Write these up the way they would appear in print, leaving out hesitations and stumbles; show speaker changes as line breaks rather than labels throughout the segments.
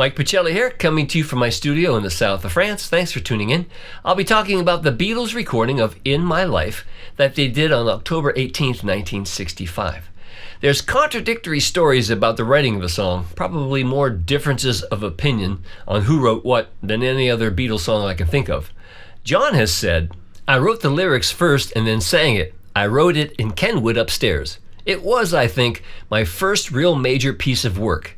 Mike Pachelli here, coming to you from my studio in the south of France. Thanks for tuning in. I'll be talking about the Beatles recording of In My Life that they did on October 18th, 1965. There's contradictory stories about the writing of the song, probably more differences of opinion on who wrote what than any other Beatles song I can think of. John has said, "I wrote the lyrics first and then sang it. I wrote it in Kenwood upstairs. It was, I think, my first real major piece of work.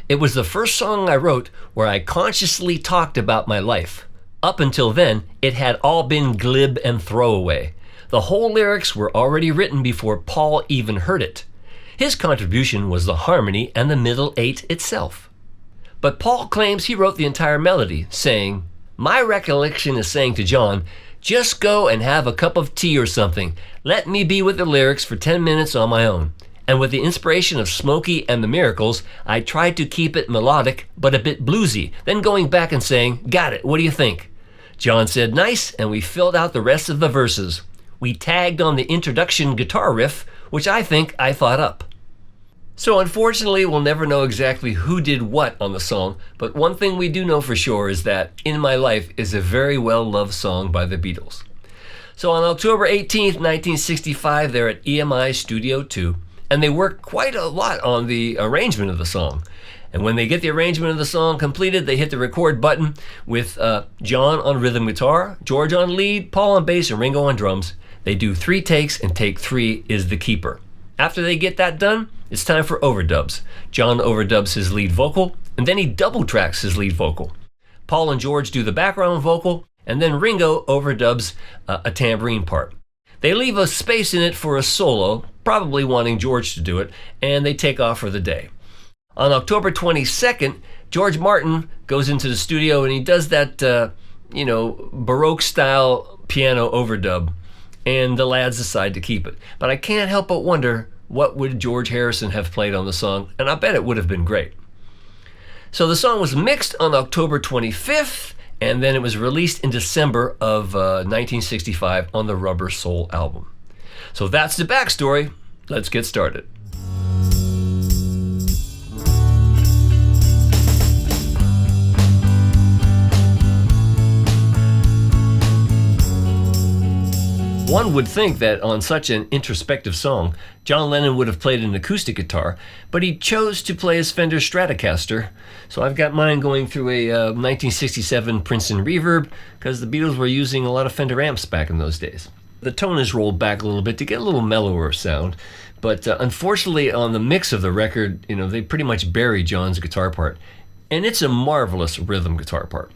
It was the first song I wrote where I consciously talked about my life. Up until then, it had all been glib and throwaway. The whole lyrics were already written before Paul even heard it. His contribution was the harmony and the middle eight itself." But Paul claims he wrote the entire melody, saying, "My recollection is saying to John, just go and have a cup of tea or something. Let me be with the lyrics for 10 minutes on my own. And with the inspiration of Smokey and the Miracles, I tried to keep it melodic, but a bit bluesy, then going back and saying, 'Got it, what do you think?' John said, 'Nice,' and we filled out the rest of the verses. We tagged on the introduction guitar riff, which I think I thought up." So unfortunately, we'll never know exactly who did what on the song, but one thing we do know for sure is that In My Life is a very well-loved song by the Beatles. So on October 18th, 1965, they're at EMI Studio 2, and they work quite a lot on the arrangement of the song. And when they get the arrangement of the song completed, they hit the record button with John on rhythm guitar, George on lead, Paul on bass, and Ringo on drums. They do 3 takes, and take 3 is the keeper. After they get that done, it's time for overdubs. John overdubs his lead vocal, and then he double tracks his lead vocal. Paul and George do the background vocal, and then Ringo overdubs a tambourine part. They leave a space in it for a solo, probably wanting George to do it, and they take off for the day. On October 22nd, George Martin goes into the studio and he does that, Baroque style piano overdub, and the lads decide to keep it. But I can't help but wonder, what would George Harrison have played on the song? And I bet it would have been great. So the song was mixed on October 25th, and then it was released in December of 1965 on the Rubber Soul album. So that's the backstory. Let's get started. One would think that on such an introspective song, John Lennon would have played an acoustic guitar, but he chose to play his Fender Stratocaster. So I've got mine going through a 1967 Princeton Reverb, because the Beatles were using a lot of Fender amps back in those days. The tone is rolled back a little bit to get a little mellower sound, but unfortunately on the mix of the record, they pretty much bury John's guitar part, and it's a marvelous rhythm guitar part.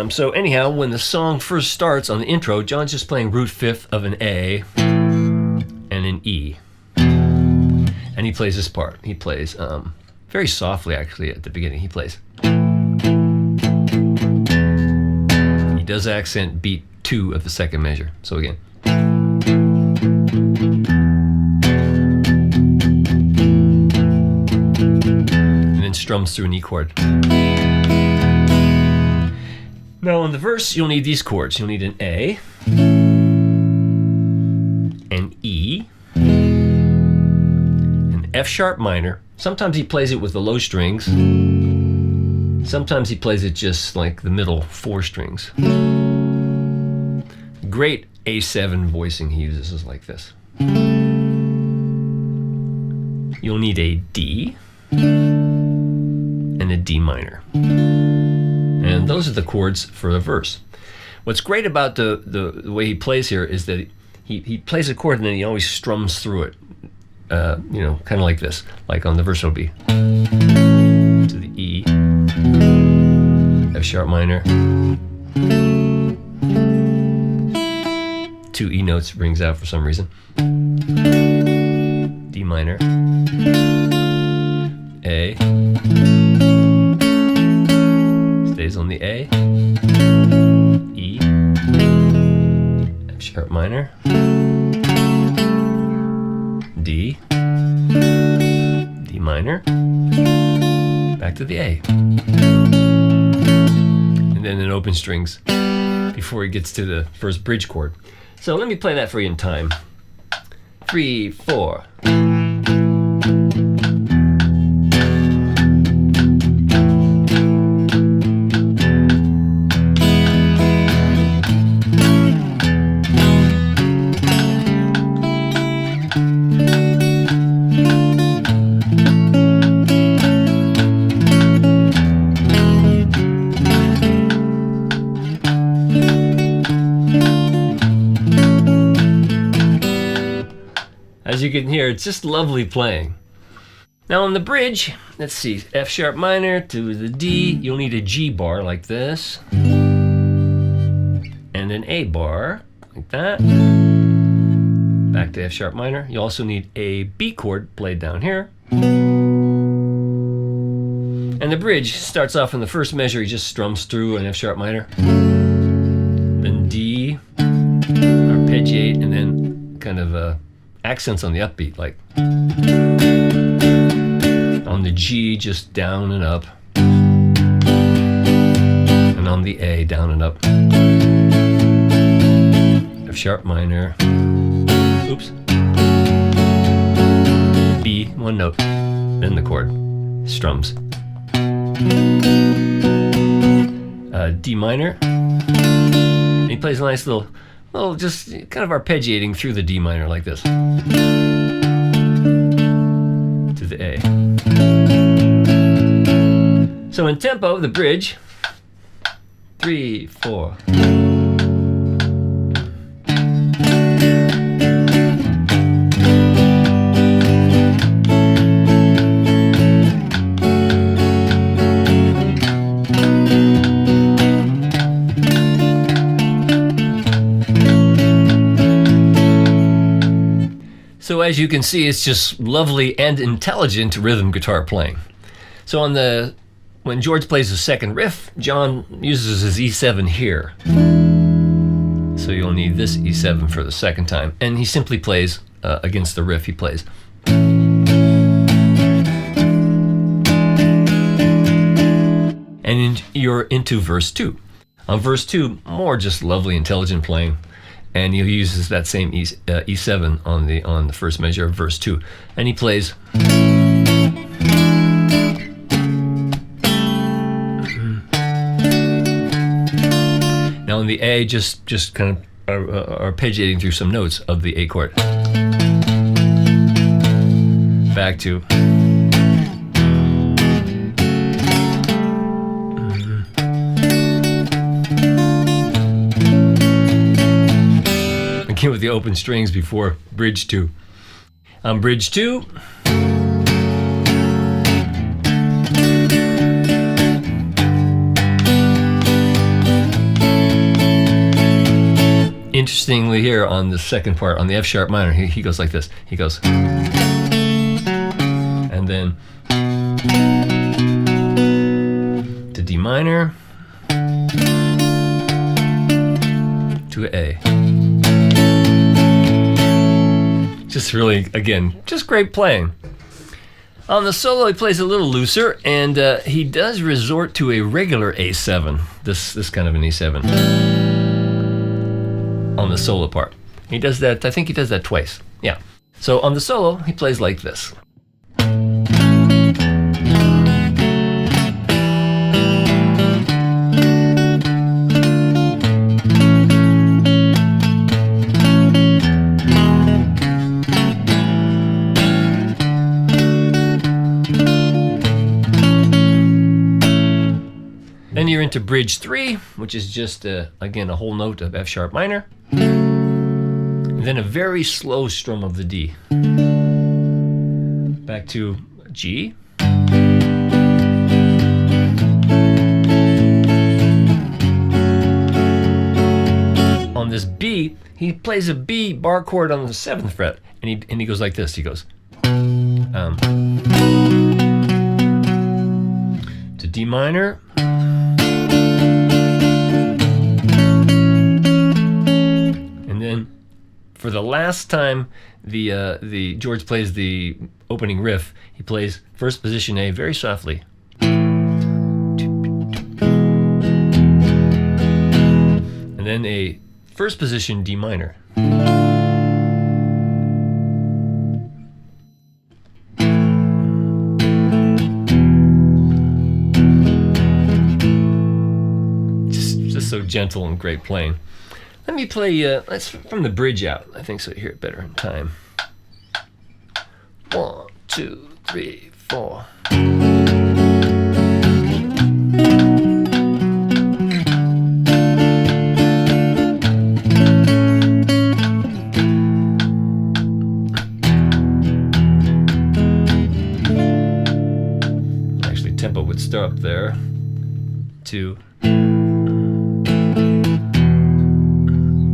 So anyhow, when the song first starts on the intro, John's just playing root fifth of an A and an E. And he plays this part. He plays very softly, actually, at the beginning. He plays. He does accent beat 2 of the second measure. So again. And then strums through an E chord. Now in the verse, you'll need these chords. You'll need an A, an E, an F sharp minor. Sometimes he plays it with the low strings. Sometimes he plays it just like the middle 4 strings. Great A7 voicing he uses is like this. You'll need a D and a D minor. And those are the chords for the verse. What's great about the way he plays here is that he plays a chord and then he always strums through it. Kind of like this. Like on the verse it'll be to the E, F sharp minor, 2 E notes rings out for some reason, D minor, A, stays on the A, E, F sharp minor, D, D minor, back to the A, and then an open strings before he gets to the first bridge chord. So let me play that for you in time. 3, 4. As you can hear, it's just lovely playing. Now on the bridge, let's see, F sharp minor to the D, you'll need a G bar like this, and an A bar like that. Back to F sharp minor. You also need a B chord played down here. And the bridge starts off in the first measure, he just strums through an F sharp minor, then D, arpeggiate, and then kind of accents on the upbeat, like on the G, just down and up, and on the A, down and up. F sharp minor, oops, B, one note, then the chord, strums. D minor, and he plays a nice little, just kind of arpeggiating through the D minor like this, to the A. So in tempo, the bridge, 3, 4. So as you can see, it's just lovely and intelligent rhythm guitar playing. So when George plays the second riff, John uses his E7 here. So you'll need this E7 for the second time. And he simply plays against the riff, he plays. And you're into verse 2. On verse 2, more just lovely, intelligent playing. And he uses that same E7 on the first measure of verse 2. And he plays. Now in the A, just kind of arpeggiating through some notes of the A chord. Back to. Again with the open strings before bridge 2. On bridge 2, interestingly here on the second part, on the F sharp minor, he goes like this. He goes, and then to D minor, to A. Just really, again, just great playing. On the solo, he plays a little looser, and he does resort to a regular A7, this kind of an E7, on the solo part. He does that, I think he does that twice, yeah. So on the solo, he plays like this. Then you're into bridge 3, which is just, again, a whole note of F sharp minor. And then a very slow strum of the D. Back to G. On this B, he plays a B bar chord on the 7th fret, and he goes like this. He goes to D minor. For the last time the George plays the opening riff, he plays first position A very softly. And then a first position D minor. Just so gentle and great playing. Let me play, let's from the bridge out. I think so you hear it better in time. 1, 2, 3, 4. there to, and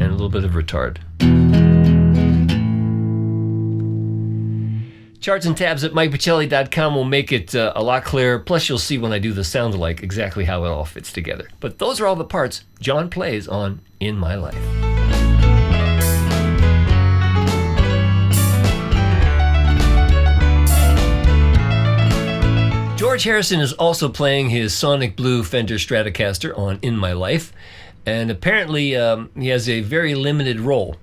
a little bit of retard. Charts and tabs at MikePachelli.com will make it a lot clearer. Plus, you'll see when I do the sound alike exactly how it all fits together. But those are all the parts John plays on In My Life. George Harrison is also playing his Sonic Blue Fender Stratocaster on In My Life, and apparently he has a very limited role.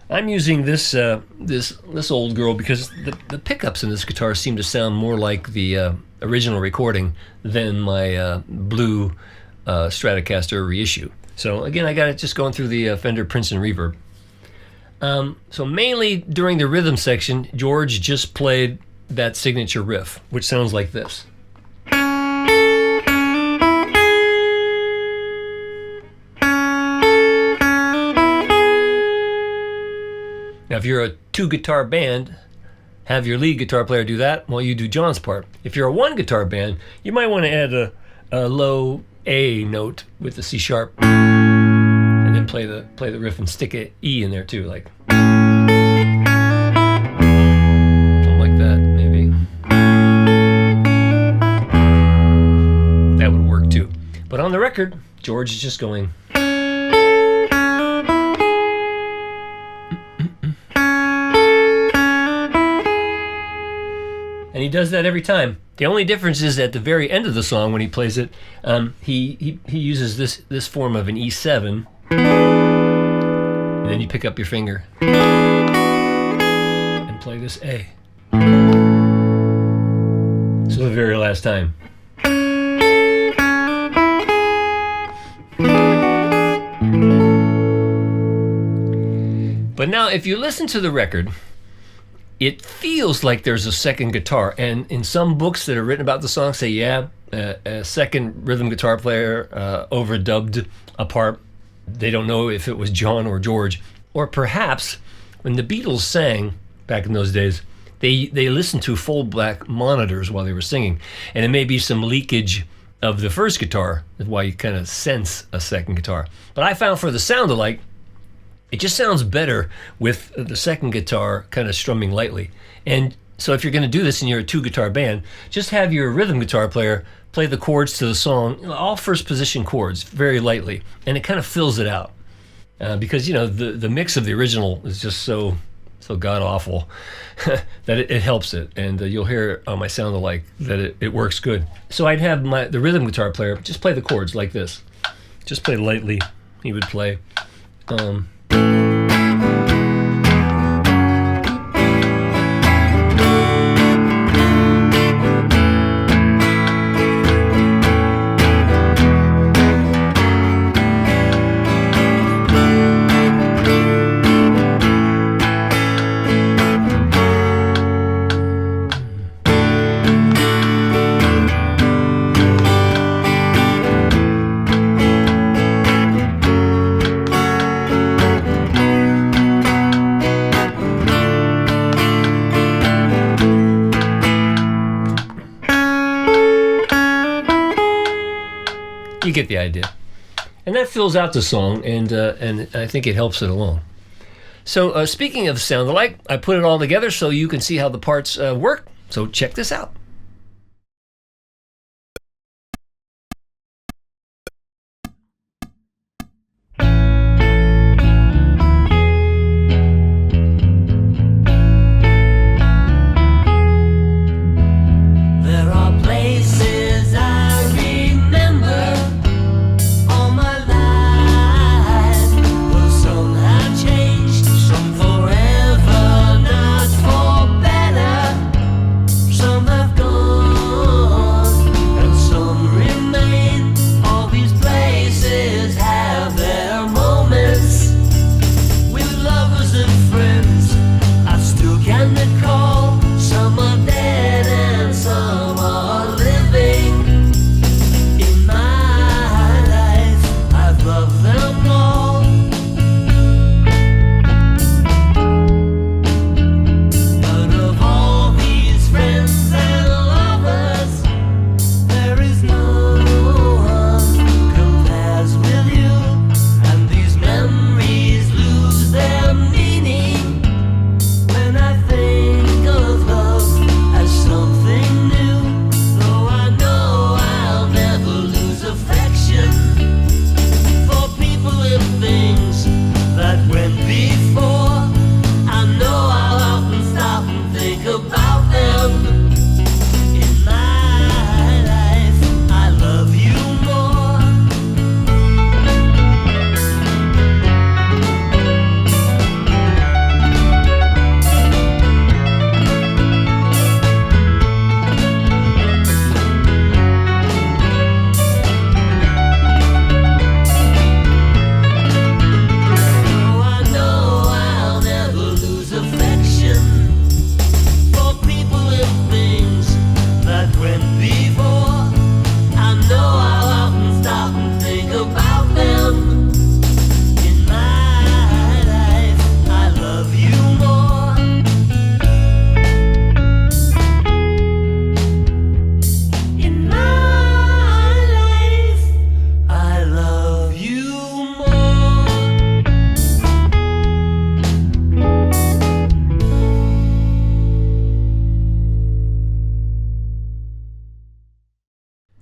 I'm using this this old girl because the pickups in this guitar seem to sound more like the original recording than my blue Stratocaster reissue. So again, I got it just going through the Fender Princeton Reverb. So mainly during the rhythm section, George just played that signature riff, which sounds like this. Now, if you're a two-guitar band, have your lead guitar player do that while you do John's part. If you're a one-guitar band, you might want to add a low A note with the C sharp, and then play the riff and stick an E in there too, like something like that, maybe. That would work too. But on the record, George is just going. And he does that every time. The only difference is at the very end of the song when he plays it, he uses this form of an E7, and then you pick up your finger and play this A. So the very last time. But now if you listen to the record, it feels like there's a second guitar, and in some books that are written about the song say, yeah, a second rhythm guitar player overdubbed a part. They don't know if it was John or George, or perhaps when the Beatles sang back in those days, they listened to full black monitors while they were singing, and it may be some leakage of the first guitar. That's why you kind of sense a second guitar. But I found for the sound alike, it just sounds better with the second guitar kind of strumming lightly. And so if you're going to do this and you're a two-guitar band, just have your rhythm guitar player play the chords to the song, all first position chords, very lightly, and it kind of fills it out. Because, you know, the mix of the original is just so god-awful that it helps it. And you'll hear on my sound alike that it works good. So I'd have the rhythm guitar player just play the chords like this. Just play lightly. He would play. You get the idea. And that fills out the song, and I think it helps it along. So speaking of sound alike, I put it all together so you can see how the parts work. So check this out.
Some have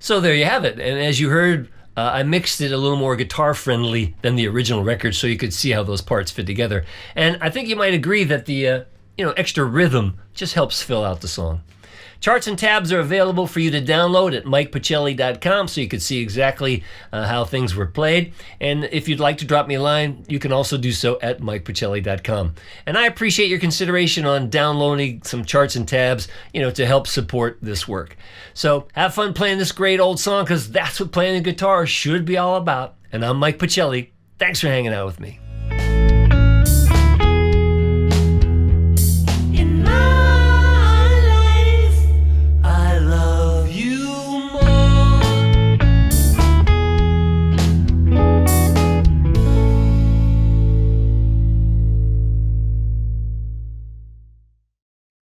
So there you have it. And as you heard, I mixed it a little more guitar friendly than the original record so you could see how those parts fit together. And I think you might agree that the extra rhythm just helps fill out the song. Charts and tabs are available for you to download at MikePachelli.com so you can see exactly how things were played. And if you'd like to drop me a line, you can also do so at MikePachelli.com. And I appreciate your consideration on downloading some charts and tabs, to help support this work. So have fun playing this great old song, because that's what playing the guitar should be all about. And I'm Mike Pachelli. Thanks for hanging out with me.